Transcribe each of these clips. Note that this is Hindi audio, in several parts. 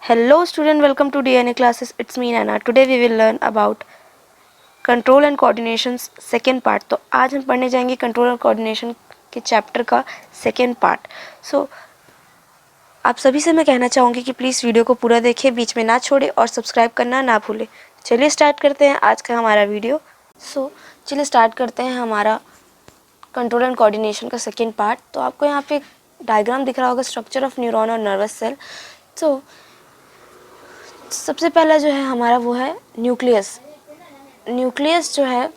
Hello student, welcome to DNA classes. It's me Nana. Today we will learn about control and coordinations second part. तो आज हम पढ़ने जाएंगे कंट्रोल और कोऑर्डिनेशन के चैप्टर का सेकेंड पार्ट। सो आप सभी से मैं कहना चाहूँगी कि प्लीज़ वीडियो को पूरा देखें, बीच में ना छोड़े और सब्सक्राइब करना ना भूलें। चलिए स्टार्ट करते हैं आज का हमारा वीडियो। चलिए स्टार्ट करते हैं हमारा कंट्रोल एंड कोऑर्डिनेशन का सेकेंड पार्ट। तो आपको यहाँ पे एक डायग्राम दिख रहा होगा, स्ट्रक्चर ऑफ न्यूरॉन और नर्वस सेल। तो सबसे पहला जो है हमारा वो है न्यूक्लियस। न्यूक्लियस जो है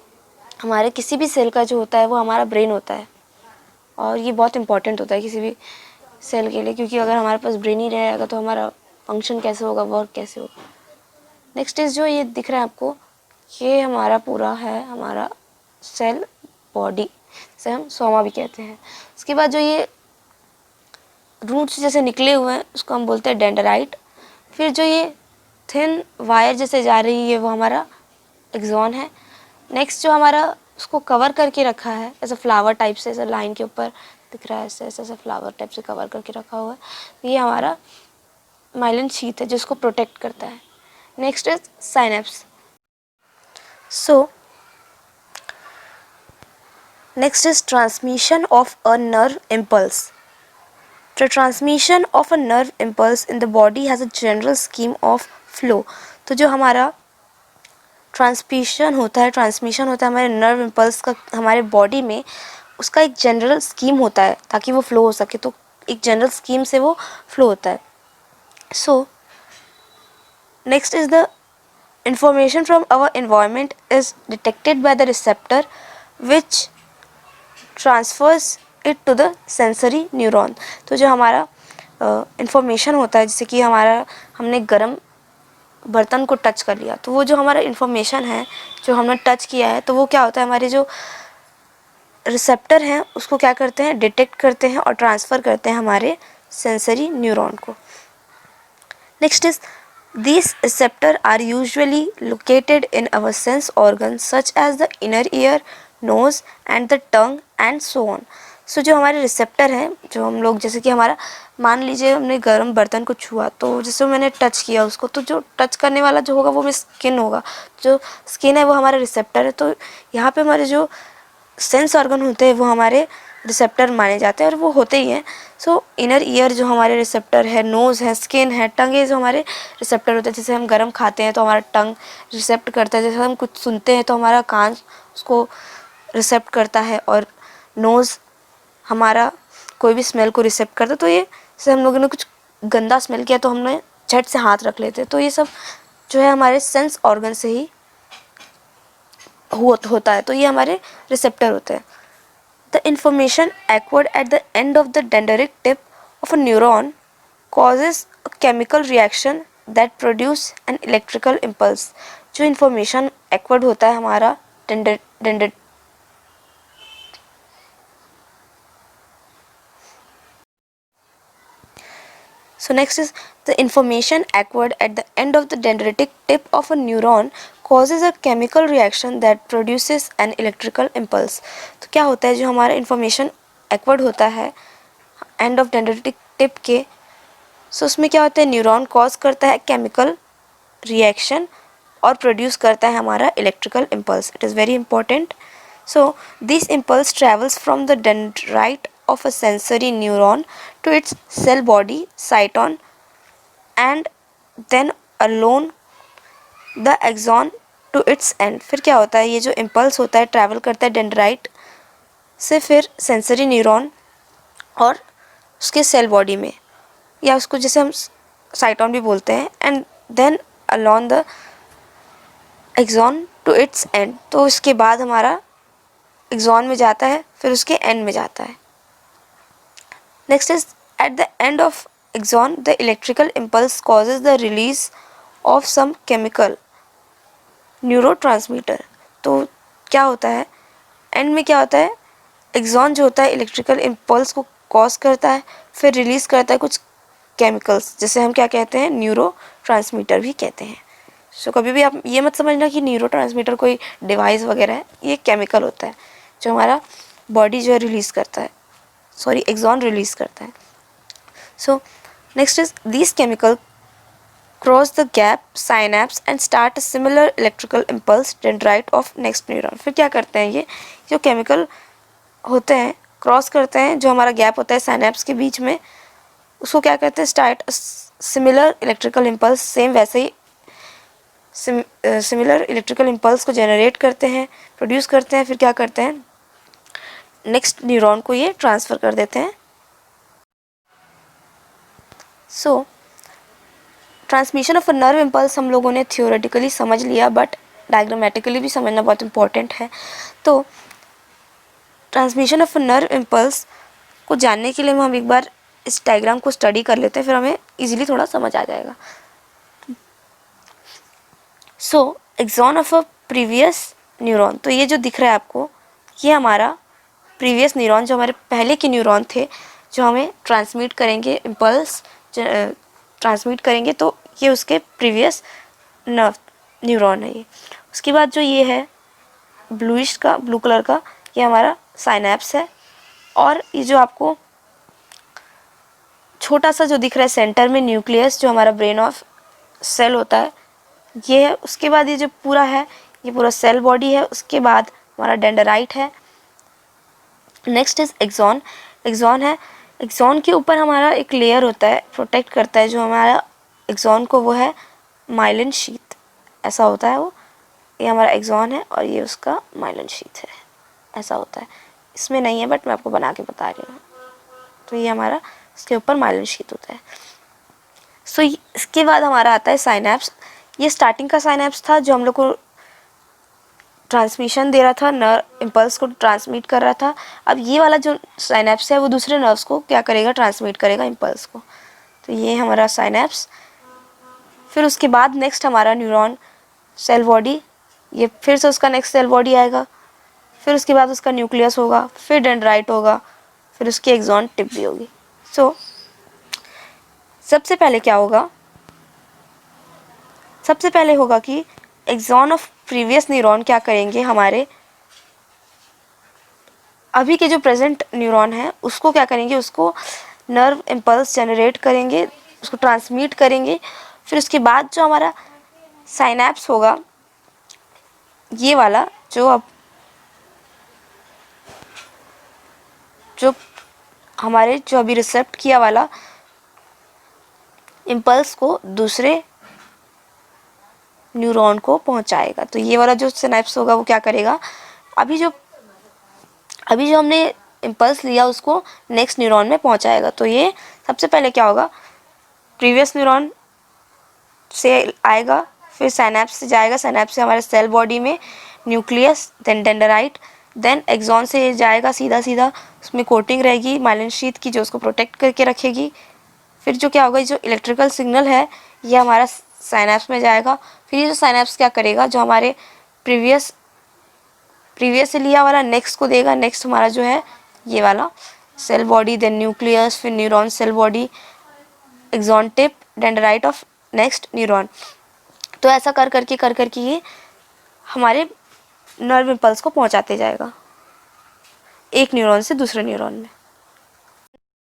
हमारे किसी भी सेल का जो होता है वो हमारा ब्रेन होता है, और ये बहुत इंपॉर्टेंट होता है किसी भी सेल के लिए, क्योंकि अगर हमारे पास ब्रेन ही रहेगा तो हमारा फंक्शन कैसे होगा, वर्क कैसे होगा। नेक्स्ट इज जो ये दिख रहा है आपको, ये हमारा पूरा है हमारा सेल बॉडी, जिसे हम सोमा भी कहते हैं। उसके बाद जो ये रूट्स जैसे निकले हुए हैं उसको हम बोलते हैं डेंड्राइट। फिर जो ये थिन वायर जैसे जा रही है वो हमारा एक्सॉन है। नेक्स्ट जो हमारा उसको कवर करके रखा है ऐसा फ्लावर टाइप से, ऐसा लाइन के ऊपर दिख रहा है, ऐसे ऐसे ऐसा फ्लावर टाइप से कवर करके रखा हुआ है, ये हमारा माइलिन शीथ है जिसको प्रोटेक्ट करता है। Next is synapse. Next is transmission of a nerve impulse. The transmission of a nerve impulse in the body has a general scheme of flow। तो जो हमारा ट्रांसमिशन होता है हमारे नर्व इम्पल्स का हमारे बॉडी में, उसका एक जनरल स्कीम होता है ताकि वो फ्लो हो सके। तो एक जनरल स्कीम से वो फ्लो होता है। So next is the information from our environment is detected by the receptor which transfers it to the sensory neuron. तो जो हमारा इंफॉर्मेशन होता है, जैसे कि हमने गर्म बर्तन को टच कर लिया, तो वो जो हमारा इंफॉर्मेशन है जो हमने टच किया है, तो वो क्या होता है, हमारे जो रिसेप्टर हैं उसको क्या करते हैं, डिटेक्ट करते हैं और ट्रांसफ़र करते हैं हमारे सेंसरी न्यूरॉन को। Next is these receptors are usually located in our sense organs such as the inner ear, nose and the tongue and so on। सो जो हमारे रिसेप्टर हैं, जो हम लोग जैसे कि हमारा मान लीजिए हमने गर्म बर्तन को छुआ, तो जैसे मैंने टच किया उसको, तो जो टच करने वाला जो होगा वो मेरी स्किन होगा। जो स्किन है वो हमारा रिसेप्टर है। तो यहाँ पे हमारे जो सेंस ऑर्गन होते हैं वो हमारे रिसेप्टर माने जाते हैं, और वो होते ही हैं। सो इनर ईयर जो हमारे रिसेप्टर है, नोज़ है, स्किन है, टंग है, जो हमारे रिसेप्टर होते हैं। जैसे हम गर्म खाते हैं तो हमारा टंग रिसेप्ट करता है, जैसे हम कुछ सुनते हैं तो हमारा कान उसको रिसेप्ट करता है, और नोज़ हमारा कोई भी स्मेल को रिसेप्ट करता है। तो ये जैसे हम लोगों ने कुछ गंदा स्मेल किया तो हमने झट से हाथ रख लेते हैं। तो ये सब जो है हमारे सेंस ऑर्गन से ही होता है। तो ये हमारे रिसेप्टर होते हैं। The information acquired at the end of the dendritic tip of a neuron causes a chemical reaction that produce an electrical impulse। जो information acquired होता है हमारा dendritic So next is the information acquired at the end of the dendritic tip of a neuron causes a chemical reaction that produces an electrical impulse। तो क्या होता है, जो हमारा information acquired होता है end of dendritic tip के, सो उसमें क्या होता है, न्यूरॉन कॉज करता है केमिकल रिएक्शन और प्रोड्यूस करता है हमारा electrical impulse. It is very important. So this impulse travels from the dendrite of a sensory neuron to its cell body cyton and then along the axon to its end। फिर क्या होता है, ये जो इम्पल्स होता है ट्रैवल करता है डेंड्राइट से फिर सेंसरी न्यूरॉन और उसके सेल बॉडी में, या उसको जैसे हम साइटॉन भी बोलते हैं, and then along the axon to its end। तो इसके बाद हमारा एक्सॉन में जाता है, फिर उसके एंड में जाता है। Next is at the end of axon the electrical impulse causes the release of some chemical neurotransmitter। तो क्या होता है, एंड में क्या होता है, एक्सॉन जो होता है इलेक्ट्रिकल इम्पल्स को कॉज करता है, फिर रिलीज करता है कुछ केमिकल्स, जैसे हम क्या कहते हैं, न्यूरो ट्रांसमीटर भी कहते हैं। सो कभी भी आप ये मत समझना कि न्यूरो ट्रांसमीटर कोई डिवाइस वगैरह है, ये केमिकल होता है जो हमारा बॉडी जो है रिलीज़ करता है, एक्सॉन रिलीज़ करता है। So next is this chemical cross the gap synapse and start a similar electrical impulse dendrite of next neuron. फिर क्या करते हैं, ये जो केमिकल होते हैं क्रॉस करते हैं जो हमारा गैप होता है साइनैप्स के बीच में, उसको क्या कहते हैं, start similar electrical impulse, same वैसे ही सिमिलर इलेक्ट्रिकल इम्पल्स को जनरेट करते हैं, प्रोड्यूस करते हैं। फिर क्या करते हैं, नेक्स्ट न्यूरॉन को ये ट्रांसफ़र कर देते हैं। सो transmission of a nerve impulse हम लोगों ने थियोरेटिकली समझ लिया, बट डायग्रामेटिकली भी समझना बहुत इंपॉर्टेंट है। तो transmission of a nerve impulse को जानने के लिए हम एक बार इस डायग्राम को स्टडी कर लेते हैं, फिर हमें इजीली थोड़ा समझ आ जाएगा। So axon of a previous neuron, तो ये जो दिख रहा है आपको, ये हमारा प्रीवियस न्यूरॉन, जो हमारे पहले के न्यूरॉन थे जो हमें ट्रांसमिट करेंगे इम्पल्स ट्रांसमिट करेंगे, तो ये उसके प्रीवियस नर्व न्यूरॉन है ये। उसके बाद जो ये है ब्लूइश का, ब्लू कलर का, ये हमारा साइनैप्स है। और ये जो आपको छोटा सा जो दिख रहा है सेंटर में न्यूक्लियस, जो हमारा ब्रेन ऑफ सेल होता है, ये है। उसके बाद ये जो पूरा है, ये पूरा सेल बॉडी है। उसके बाद हमारा डेंडराइट है। Next is axon. एक्सॉन है, एक्सॉन के ऊपर हमारा एक लेयर होता है, प्रोटेक्ट करता है जो हमारा एक्सॉन को, वो है माइलिन शीथ, ऐसा होता है वो। ये हमारा एक्सॉन है और ये उसका माइलिन शीथ है, ऐसा होता है। इसमें नहीं है बट मैं आपको बना के बता रही हूँ। तो ये हमारा इसके ऊपर माइलिन शीथ होता है। सो इसके बाद हमारा आता है साइनैप्स। ये स्टार्टिंग का साइनैप्स था जो हम लोग को ट्रांसमिशन दे रहा था, नर्व इम्पल्स को ट्रांसमिट कर रहा था। अब ये वाला जो साइनैप्स है वो दूसरे नर्व्स को क्या करेगा, ट्रांसमिट करेगा इम्पल्स को। तो ये हमारा साइनैप्स। फिर उसके बाद नेक्स्ट हमारा न्यूरॉन सेल बॉडी, ये फिर से उसका नेक्स्ट सेल बॉडी आएगा। फिर उसके बाद उसका न्यूक्लियस होगा, फिर डेंड्राइट होगा, फिर उसकी एक्सॉन टिप भी होगी। सो सबसे पहले क्या होगा, सबसे पहले होगा कि एक्सॉन ऑफ प्रीवियस न्यूरॉन क्या करेंगे, हमारे अभी के जो प्रेजेंट न्यूरॉन है उसको क्या करेंगे, उसको नर्व इम्पल्स जनरेट करेंगे, उसको ट्रांसमिट करेंगे। फिर उसके बाद जो हमारा साइनैप्स होगा, ये वाला जो अब जो हमारे जो अभी रिसेप्ट किया वाला इम्पल्स को दूसरे न्यूरॉन को पहुंचाएगा। तो ये वाला जो सिनेप्स होगा वो क्या करेगा, अभी जो हमने इम्पल्स लिया उसको नेक्स्ट न्यूरॉन में पहुंचाएगा। तो ये सबसे पहले क्या होगा, प्रीवियस न्यूरॉन से आएगा, फिर साइनैप्स से जाएगा, साइनैप्स से हमारे सेल बॉडी में न्यूक्लियस, देन डेंडराइट, देन एक्सॉन से जाएगा सीधा सीधा, उसमें कोटिंग रहेगी माइलिन शीथ की जो उसको प्रोटेक्ट करके रखेगी। फिर जो क्या होगा, जो इलेक्ट्रिकल सिग्नल है ये हमारा साइनैप्स में जाएगा। फिर ये जो साइनैप्स क्या करेगा, जो हमारे प्रीवियस से लिया वाला नेक्स्ट को देगा। नेक्स्ट हमारा जो है ये वाला सेल बॉडी, देन न्यूक्लियस, फिर neuron cell body, axon tip, dendrite of next neuron. तो ऐसा कर करके ये हमारे नर्व इम्पल्स को पहुंचाते जाएगा एक न्यूरॉन से दूसरे न्यूरॉन में।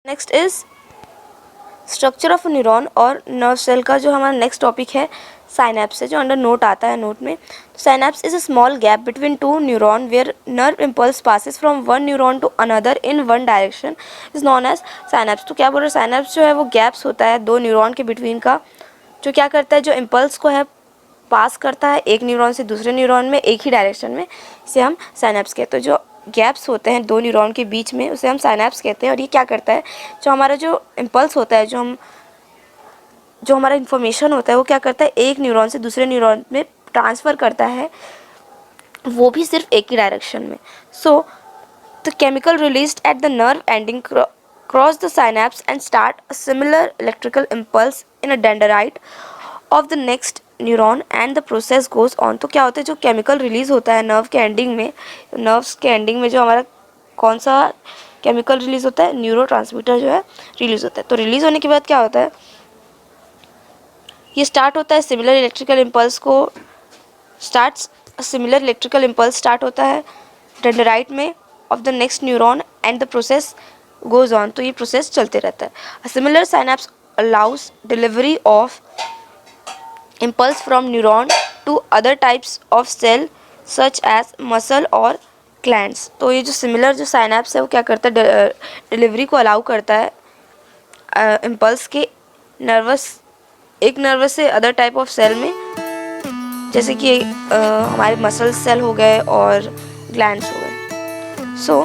Next is structure of neuron और नर्व सेल का जो हमारा नेक्स्ट टॉपिक है साइनैप्स है, जो अंडर नोट आता है नोट में। Synapse is a small gap between two neuron where nerve impulse passes from one neuron to another in one direction is known as synapse. तो क्या बोल रहे हैं, साइनैप्स जो है वो गैप्स होता है दो न्यूरॉन के बिटवीन का, जो क्या करता है, जो इम्पल्स को है पास करता है एक न्यूरॉन से दूसरे न्यूरॉन में एक ही डायरेक्शन में, इसे हम साइनैप्स कहते हैं। जो गैप्स होते हैं दो न्यूरॉन के बीच में उसे हम साइनैप्स कहते हैं। और ये क्या करता है, जो हमारा जो इम्पल्स होता है, जो हमारा इन्फॉर्मेशन होता है वो क्या करता है, एक न्यूरॉन से दूसरे न्यूरॉन में ट्रांसफ़र करता है, वो भी सिर्फ एक ही डायरेक्शन में। So the chemical released at the nerve ending cross the synapse and start a similar electrical impulse in a dendrite of the next neuron and the process goes on. तो क्या होता है, जो केमिकल रिलीज़ होता है नर्व के एंडिंग में, नर्व्स के एंडिंग में जो हमारा कौन सा केमिकल रिलीज़ होता है, न्यूरोट्रांसमीटर जो है रिलीज़ होता है। तो रिलीज़ होने के बाद क्या होता है, ये स्टार्ट होता है सिमिलर इलेक्ट्रिकल इम्पल्स को सिमिलर इलेक्ट्रिकल इम्पल्स स्टार्ट होता है डेंडराइट में of the next neuron and the process goes on. तो ये प्रोसेस चलते रहता है। Similar synapse allow us delivery of impulse from neuron to other types of cell such as muscle और glands। तो ये जो सिमिलर जो साइनेप्स है वो क्या करता है, डिलीवरी को अलाउ करता है इम्पल्स के एक नर्वस से अदर टाइप ऑफ सेल में, जैसे कि हमारे मसल सेल हो गए और ग्लैंड्स हो गए। सो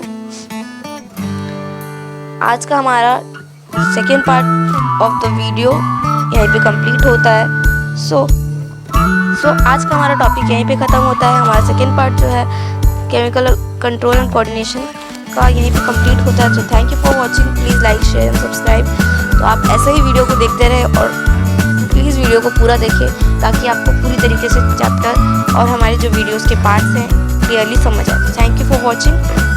आज का हमारा second part of the video यहीं पे कंप्लीट होता है। सो आज का हमारा टॉपिक यहीं पे ख़त्म होता है। हमारा सेकेंड पार्ट जो है केमिकल कंट्रोल एंड कोऑर्डिनेशन का यहीं पे कंप्लीट होता है। So thank you for watching, please like share and subscribe. तो आप ऐसे ही वीडियो को देखते रहें और प्लीज़ वीडियो को पूरा देखें ताकि आपको पूरी तरीके से चैप्टर और हमारे जो वीडियोज़ के पार्ट्स हैं क्लियरली समझ आए। Thank you for watching.